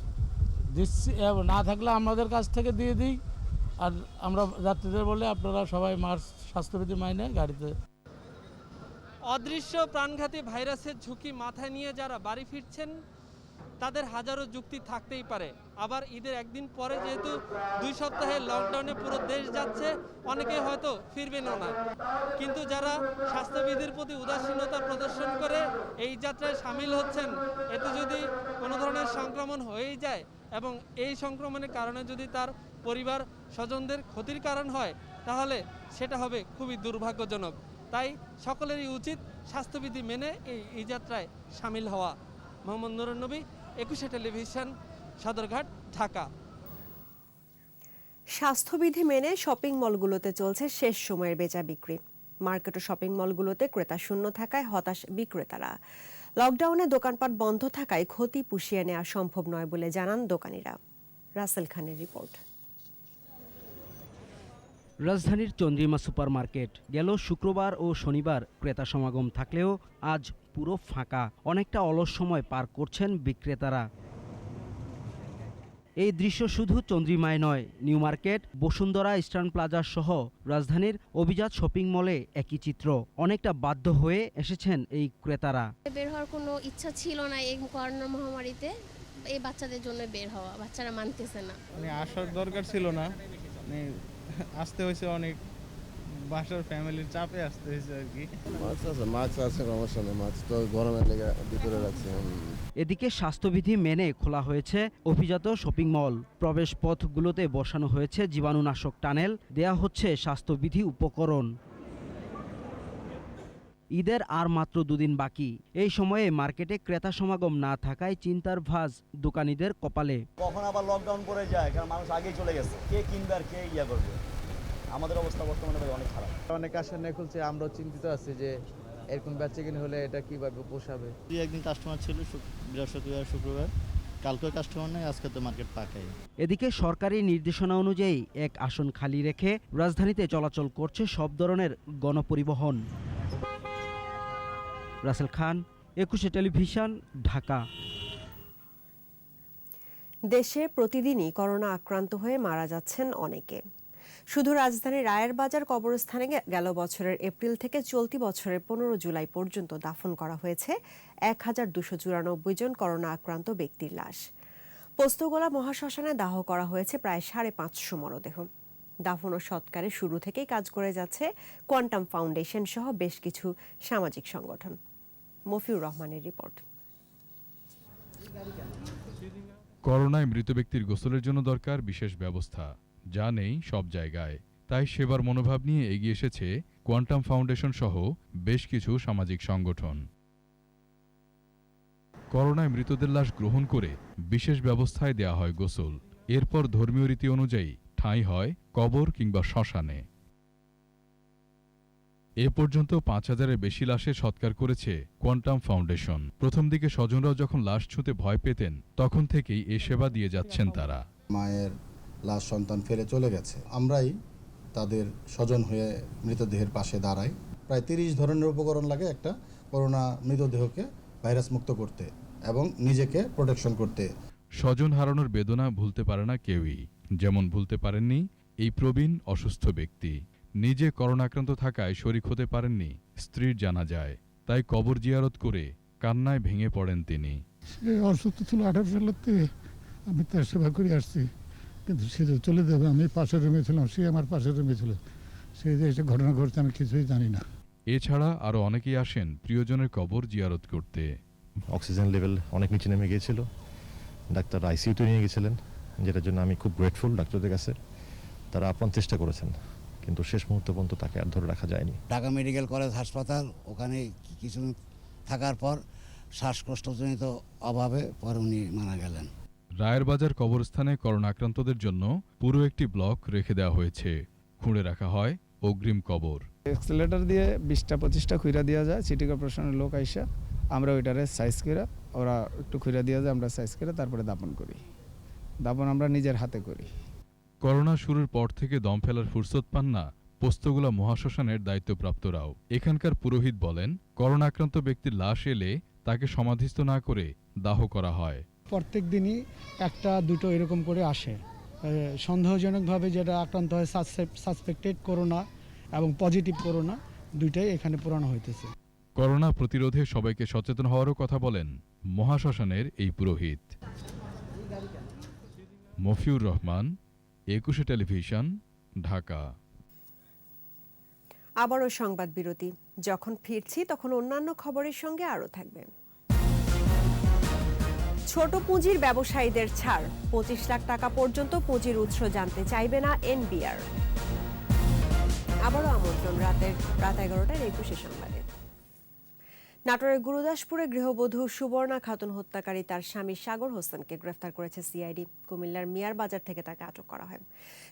Speaker 25: দিচ্ছি, না থাকলে আমাদের কাছ থেকে দিয়ে দিই, আর আমরা যাত্রীদের বলে আপনারা সবাই মাস্ক স্বাস্থ্যবিধি মাইনে গাড়িতে।
Speaker 23: অদৃশ্য প্রাণঘাতী ভাইরাসের ঝুঁকি মাথায় নিয়ে যারা বাড়ি ফিরছেন তাদের হাজারো যুক্তি থাকতেই পারে। আবার ঈদের একদিন পরে যেহেতু 2 সপ্তাহে লকডাউনে পুরো দেশ যাচ্ছে, অনেকেই হয়তো ফিরবেনও না। কিন্তু যারা স্বাস্থ্যবিধির প্রতি উদাসীনতা প্রদর্শন করে এই যাত্রায় সামিল হচ্ছেন, এতে যদি কোনো ধরনের সংক্রমণ হয়েই যায় এবং এই সংক্রমণের কারণে যদি তার পরিবার স্বজনদের ক্ষতির কারণ হয়, তাহলে সেটা হবে খুবই দুর্ভাগ্যজনক। তাই সকলেরই উচিত স্বাস্থ্যবিধি মেনে এই যাত্রায় সামিল হওয়া। মোহাম্মদ নুরুন নবী, একুশে টেলিভিশন, সদরঘাট, ঢাকা।
Speaker 1: স্বাস্থ্যবিধি মেনে শপিং মলগুলোতে চলছে শেষ সময়ের বেচা বিক্রি। মার্কেট ও শপিং মলগুলোতে ক্রেতা শূন্য থাকায় হতাশ বিক্রেতারা। লকডাউনে দোকানপাট বন্ধ থাকায় ক্ষতি পুষিয়ে নেওয়া সম্ভব নয় বলে জানান দোকানিরা। রাসেল খানের রিপোর্ট।
Speaker 20: রাজধানীর চন্দ্রিমা সুপার মার্কেট গেল শুক্রবার ও শনিবার ক্রেতা সমাগম থাকলেও আজ পুরো ফাঁকা। অনেকটা অলস সময় পার করছেন বিক্রেতারা। এই দৃশ্য শুধু চন্দ্রিমায় নয়, new market, Bashundhara, eastern plaza সহ রাজধানীর অভিজাত শপিং মলে একই চিত্র। অনেকটা বাধ্য হয়ে এসেছেন এই ক্রেতারা।
Speaker 24: বের হওয়ার কোনো ইচ্ছা ছিল না এই করোনা মহামারীতে, এই বাচ্চাদের জন্য বের হওয়া, বাচ্চারা মানতেছে না।
Speaker 31: মানে আসার দরকার ছিল না, মানে আসতে হয়েছে, অনেক বাসার ফ্যামিলির চাপে আসতে হয়েছে আর কি।
Speaker 4: মাস্ক আছে, সমস্যা নেই, মাস্ক তো গরমের লেগে ভিতরে রাখছে।
Speaker 20: এদিকে স্বাস্থ্যবিধি মেনে খোলা হয়েছে অভিজাত শপিং মল। প্রবেশ পথগুলোতে বসানো হয়েছে জীবাণুনাশক টানেল, দেয়া হচ্ছে স্বাস্থ্যবিধি উপকরণ। ঈদের আর মাত্র 2 দিন বাকি। এই সময়ে মার্কেটে ক্রেতা সমাগম না থাকায় চিন্তার ভাঁজ দোকানীদের কপালে।
Speaker 5: কখন আবার লকডাউন পড়ে যায়, কারণ মানুষ আগেই চলে গেছে, কে কিনবে আর কে ইয়া করবে। আমাদের অবস্থা বর্তমানে ভাই অনেক খারাপ।
Speaker 31: অনেক আশা নিয়ে খুলছে, আমরাও চিন্তিত আছি যে এরকম বেচাকেনি হলে এটা কিভাবে পোষাবে।
Speaker 6: 2-1 কাস্টমার ছিল, বৃহস্পতিবার শুক্রবার, কালকেও কাস্টমার নেই, আজকে তো মার্কেট পাকাই।
Speaker 20: এদিকে সরকারি নির্দেশনা অনুযায়ী এক আসন খালি রেখে রাজধানীতে চলাচল করছে সব ধরনের গণপরিবহন। রাসেল খান, একুশে টেলিভিশন, ঢাকা।
Speaker 1: দেশে প্রতিদিনই করোনা আক্রান্ত হয়ে মারা যাচ্ছেন অনেকে। শুধু রাজধানীর রায়ের বাজার কবরস্থানে গেল বছরের এপ্রিল থেকে চলতি বছরের 15 জুলাই পর্যন্ত দাফন করা হয়েছে 1294 জন করোনা আক্রান্ত ব্যক্তির লাশ। পোস্তগোলা মহাশ্মশানে দাহ করা হয়েছে প্রায় 550 মরদেহ। দাফন ও সৎকারে শুরু থেকেই কাজ করে যাচ্ছে কোয়ান্টাম ফাউন্ডেশন সহ বেশ কিছু সামাজিক সংগঠন। মফিউর রহমানের রিপোর্ট।
Speaker 14: করোনায় মৃত ব্যক্তির গোসলের জন্য দরকার বিশেষ ব্যবস্থা, যা নেই সব জায়গায়। তাই সেবার মনোভাব নিয়ে এগিয়ে এসেছে কোয়ান্টাম ফাউন্ডেশন সহ বেশ কিছু সামাজিক সংগঠন। করোনায় মৃতদের লাশ গ্রহণ করে বিশেষ ব্যবস্থায় দেয়া হয় গোসল। এরপর ধর্মীয় রীতি অনুযায়ী ঠাঁই হয় কবর কিংবা শ্মশানে। এ পর্যন্ত 5000-এর বেশি লাশের সৎকার করেছে কোয়ান্টাম ফাউন্ডেশন। প্রথম দিকে স্বজনরাও যখন লাশ ছুঁতে ভয় পেতেন, তখন থেকেই এ সেবা দিয়ে যাচ্ছেন তারা।
Speaker 4: মায়ের লাশ সন্তান ফেলে চলে গেছে, আমরাই তাদের স্বজন হয়ে মৃতদেহের পাশে দাঁড়াই। প্রায় 30 ধরনের উপকরণ লাগে একটা করোনা মৃতদেহকে ভাইরাস মুক্ত করতে এবং নিজেকে প্রোটেকশন করতে।
Speaker 14: স্বজন হারানোর বেদনা ভুলতে পারে না কেউই, যেমন ভুলতে পারেননি এই প্রবীণ অসুস্থ ব্যক্তি। নিজে করোনাক্রান্ত থাকায় শরীক হতে পারেননি স্ত্রীর জানাজায়, তাই কবর জিয়ারত করে কান্নায় ভেঙে পড়েন তিনি।
Speaker 21: সে অসুস্থ ছিল 18 সালের থেকে, আমি তার সেবা করে আসছি, কিন্তু সে যে চলে যাবে, আমি পাশের রুমে ছিলাম, সে আমার পাশের রুমে ছিল, সে যে এসে ঘটনা ঘটছে আমি কিছুই জানি না।
Speaker 14: এছাড়া আরও অনেকেই আসেন প্রিয়জনের কবর জিয়ারত করতে।
Speaker 4: অক্সিজেন লেভেল অনেক নিচে নেমে গিয়েছিল, ডাক্তার আইসিইউতে নিয়ে গেছিলেন, যেটার জন্য আমি খুব গ্রেটফুল ডাক্তারদের কাছে। তারা আপ্রাণ চেষ্টা করেছেন, কিন্তু শেষ মুহূর্ত পর্যন্ত তাকে আর ধরে রাখা যায়নি।
Speaker 7: ঢাকা মেডিকেল কলেজ হাসপাতাল, ওখানে কিছু থাকার পর শ্বাসকষ্টজনিত অভাবে পরে উনি মারা গেলেন।
Speaker 14: রায়ের বাজার কবরস্থানে করোনা আক্রান্তদের জন্য পুরো একটি ব্লক রেখে দেওয়া হয়েছে। খুঁড়ে রাখা হয় অগ্রিম কবর।
Speaker 28: এক্সেলেটর দিয়ে 20-25টা খুঁড়া দেওয়া যায়, সিটি কর্পোরেশনের লোক আইসা আমরা ওইটারে সাইজ করে, ওরা একটু খুঁড়া দেওয়া যায়, আমরা সাইজ করে তারপরে দাপন করি। দাপন আমরা নিজের হাতে করি।
Speaker 14: করোনা শুরুর পর থেকে দম ফেলার ফুরসত পান না পোস্তগোলা মহাশ্মশানের দায়িত্বপ্রাপ্তরাও। এখানকার পুরোহিত বলেন, করোনা আক্রান্ত ব্যক্তির লাশ এলে তাকে সমাধিস্থ না করে দাহ করা হয়।
Speaker 25: প্রত্যেক দিনই 1-2 এরকম করে আসে, সন্দেহজনকভাবে যেটা আক্রান্ত হয়, সাসপেক্টেড করোনা এবং পজিটিভ করোনা, দুইটাই এখানে পুরানো হইতেছে।
Speaker 14: করোনা প্রতিরোধে সবাইকে সচেতন হওয়ারও কথা বলেন মহাশ্মশানের এই পুরোহিত। মফিউর রহমান, একুশে টেলিভিশন, ঢাকা।
Speaker 1: আবারও সংবাদ বিরতি। যখন ফিরছি তখন অন্যান্য খবরের সঙ্গে আরও থাকবে। ছোট পুঁজির ব্যবসায়ীদের ছাড়, 25 লাখ টাকা পর্যন্ত পুঁজির উৎস জানতে চাইবে না এনবিআর। আবারও আমন্ত্রণ রাত 11টার একুশে সংবাদে। নাটোরের গুরুদাসপুরে গৃহবধূ সুবর্ণা খাতুন হত্যাকারী তার স্বামী সাগর হোসেনকে গ্রেফতার করেছে সিআইডি। কুমিল্লার মিয়ার বাজার থেকে তাকে আটক করা হয়।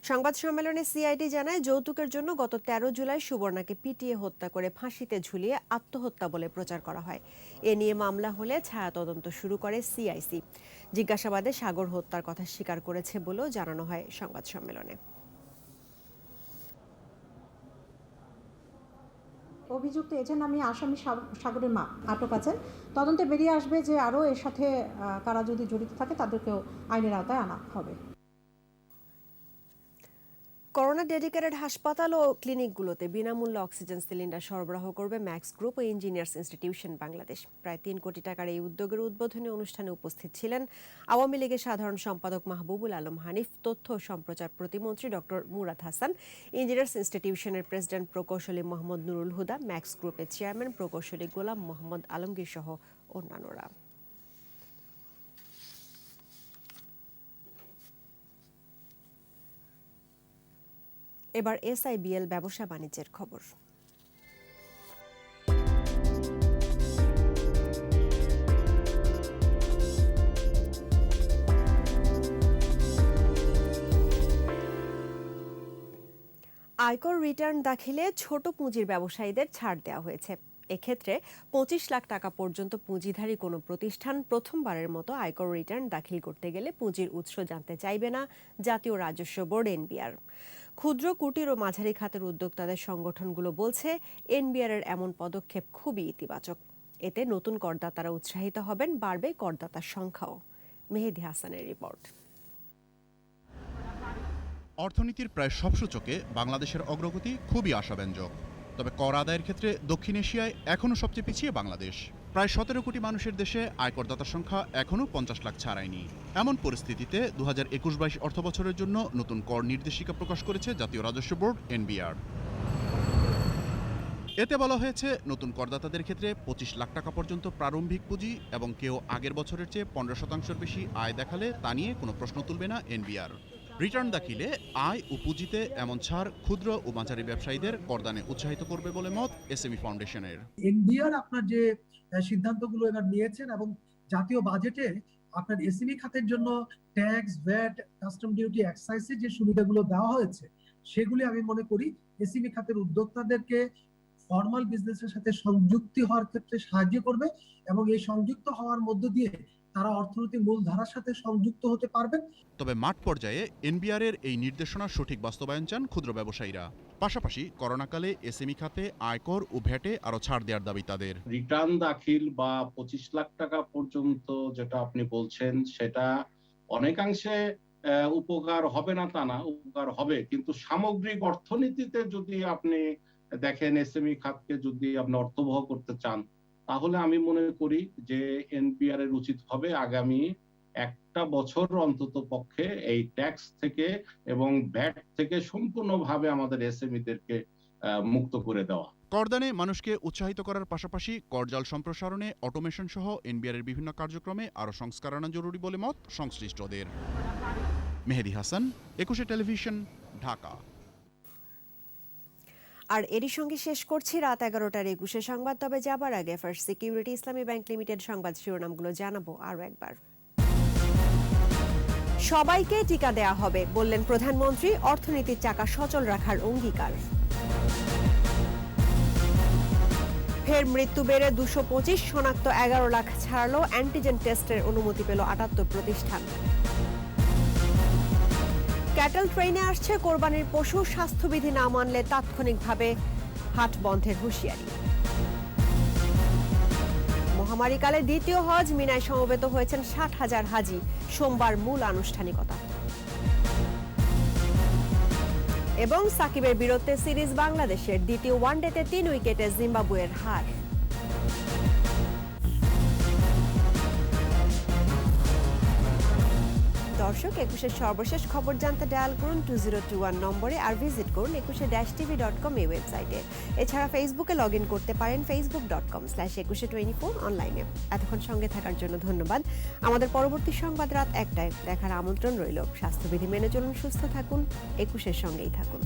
Speaker 1: সংবাদ সম্মেলনে সিআইডি জানায়, যৌতুকের জন্য গত 13 জুলাই সুবর্ণাকে পিটিয়ে হত্যা করে ফাঁসিতে ঝুলিয়ে আত্মহত্যা বলে প্রচার করা হয়। এ নিয়ে মামলা হলে ছায়া তদন্ত শুরু করে সিআইসি। জিজ্ঞাসাবাদে সাগর হত্যার কথা স্বীকার করেছে বলেও জানানো হয় সংবাদ সম্মেলনে।
Speaker 8: অভিযুক্ত এজেন্ট নামে আসামি সাগরের মা আটক আছেন। তদন্তে বেরিয়ে আসবে যে আরও এর সাথে কারা যদি জড়িত থাকে তাদেরকেও আইনের আওতায় আনা হবে।
Speaker 1: করোনা ডেডিকেটেড হাসপাতাল ও ক্লিনিকগুলোতে বিনামূল্যে অক্সিজেন সিলিন্ডার সরবরাহ করবে ম্যাক্স গ্রুপ ও ইঞ্জিনিয়ার্স ইনস্টিটিউশন বাংলাদেশ। প্রায় ৩ কোটি টাকার এই উদ্যোগের উদ্বোধনী অনুষ্ঠানে উপস্থিত ছিলেন আওয়ামী লীগের সাধারণ সম্পাদক মাহবুবুল আলম হানিফ, তথ্য ও সম্প্রচার প্রতিমন্ত্রী ডক্টর মুরাদ হাসান, ইঞ্জিনিয়ার্স ইনস্টিটিউশনের প্রেসিডেন্ট প্রকৌশলী মোহাম্মদ নুরুল হুদা, ম্যাক্স গ্রুপের চেয়ারম্যান প্রকৌশলী গোলাম মোহাম্মদ আলমগীর সহ অন্যান্যরা। এবার SIBL ব্যবসা বাণিজ্যের খবর। আয়কর রিটার্ন দাখিলে ছোট পুঁজির ব্যবসায়ীদের ছাড় দেওয়া হয়েছে। এক্ষেত্রে 25 লাখ টাকা পর্যন্ত পুঁজিধারী কোনো প্রতিষ্ঠান প্রথমবারের মতো আয়কর রিটার্ন দাখিল করতে গেলে পুঁজির উৎস জানতে চাইবে না জাতীয় রাজস্ব বোর্ড NBR। ক্ষুদ্র, কুটির ও মাঝারি খাতের উদ্যোক্তাদের সংগঠনগুলো বলছে NBR এর এমন পদক্ষেপ খুবই ইতিবাচক। এতে নতুন করদাতারা উৎসাহিত হবেন, বাড়বে করদাতার সংখ্যাও। মেহেদী হাসানের রিপোর্ট।
Speaker 9: অর্থনীতির প্রায় সব সূচকে বাংলাদেশের অগ্রগতি খুবই আশাব্যঞ্জক। তবে কর আদায়ের ক্ষেত্রে দক্ষিণ এশিয়ায় এখনও সবচেয়ে পিছিয়ে বাংলাদেশ। প্রায় 17 কোটি মানুষের দেশে আয়করদাতার সংখ্যা এখনও 50 লাখ ছাড়ায়নি। এমন পরিস্থিতিতে 2021-22 অর্থবছরের জন্য নতুন কর নির্দেশিকা প্রকাশ করেছে জাতীয় রাজস্ব বোর্ড NBR। এতে বলা হয়েছে নতুন করদাতাদের ক্ষেত্রে 25 লাখ টাকা পর্যন্ত প্রারম্ভিক পুঁজি এবং কেউ আগের বছরের চেয়ে 15% বেশি আয় দেখালে তা নিয়ে কোনো প্রশ্ন তুলবে না NBR। রিটার্ন দাখিলে আয় ও পুঁজিতে এমন ছাড় ক্ষুদ্র ও মাঝারি ব্যবসায়ীদের করদানে উৎসাহিত করবে বলে মত SME ফাউন্ডেশনের।
Speaker 10: NBR আপনার যে সিদ্ধান্তগুলো এবার নিয়েছেন এবং জাতীয় বাজেটে আপনার SME খাতের জন্য ট্যাক্স, ভ্যাট, কাস্টম ডিউটি, এক্সাইজের যে সুবিধাগুলো দেওয়া হয়েছে সেগুলি আমি মনে করি SME খাতের উদ্যোক্তাদেরকে ফর্মাল বিজনেসের সাথে সংযুক্ত হওয়ার ক্ষেত্রে সাহায্য করবে এবং এই সংযুক্ত হওয়ার মধ্য দিয়ে তারা অর্থনৈতিক মূলধারার সাথে সংযুক্ত হতে পারবেন।
Speaker 9: তবে মাঠ পর্যায়ে NBR এর এই নির্দেশনার সঠিক বাস্তবায়ন চান ক্ষুদ্র ব্যবসায়ীরা। পাশাপাশি করোনাকালে SME খাতে আয়কর ও ভ্যাটে আরো ছাড় দেওয়ার দাবি তাদের।
Speaker 11: রিটার্ন দাখিল বা 25 লাখ টাকা পর্যন্ত যেটা আপনি বলছেন সেটা অনেকাংশে উপকার হবে না তা না, উপকার হবে, কিন্তু সামগ্রিক অর্থনীতিতে যদি আপনি দেখেন SME খাতকে যদি আপনি অর্থবহ করতে চান তাহলে আমি মনে করি যে NBR এর উচিত হবে আগামী একটা বছর অন্তত পক্ষে এই ট্যাক্স থেকে এবং ভ্যাট থেকে সম্পূর্ণভাবে আমাদের SME-দেরকে মুক্ত করে দেওয়া।
Speaker 9: করদানে মানুষকে উৎসাহিত করার পাশাপাশি করজাল সম্প্রসারণে অটোমেশন সহ NBR এর বিভিন্ন কার্যক্রমে আরো সংস্কার আনা জরুরি বলে মত সংশ্লিষ্টদের। মেহেদী হাসান, 21 টেলিভিশন, ঢাকা।
Speaker 1: আর এরই সঙ্গে শেষ করছি রাত 11টার 21 সংবাদ। তবে যাবার আগে ফার্স্ট সিকিউরিটি ইসলামী ব্যাংক লিমিটেড সংবাদ শিরোনামগুলো জানাবো আরও একবার। সবাইকে টিকা দেয়া হবে বললেন প্রধানমন্ত্রী, অর্থনীতির চাকা সচল রাখার অঙ্গীকার। ফের মৃত্যু বেড়ে 225, শনাক্ত 11 লাখ ছাড়ালো, অ্যান্টিজেন টেস্টের অনুমতি পেল 78 প্রতিষ্ঠান। ক্যাটল ট্রেনে আসছে কোরবানির পশু, স্বাস্থ্যবিধি না মানলে তাৎক্ষণিকভাবে হাট বন্ধের হুঁশিয়ারি। মহামারীকালে দ্বিতীয় হজ, মিনায় সমবেত হয়েছেন 60,000 হাজি, সোমবার মূল আনুষ্ঠানিকতা। এবং সাকিবের বীরত্বে সিরিজ বাংলাদেশের, দ্বিতীয় ওয়ানডেতে 3 উইকেটে জিম্বাবুয়ের হার। দর্শক, 21-এর সর্বশেষ খবর জানতে ডায়াল করুন 2021 নম্বরে, আর ভিজিট করুন 21-tv.com এই ওয়েবসাইটে। এছাড়া ফেসবুকে লগ ইন করতে পারেন facebook.com/2124 অনলাইনে। এতক্ষণ সঙ্গে থাকার জন্য ধন্যবাদ। আমাদের পরবর্তী সংবাদ রাত 1টায় দেখার আমন্ত্রণ রইল। স্বাস্থ্যবিধি মেনে চলুন, সুস্থ থাকুন, 21-এর সঙ্গেই থাকুন।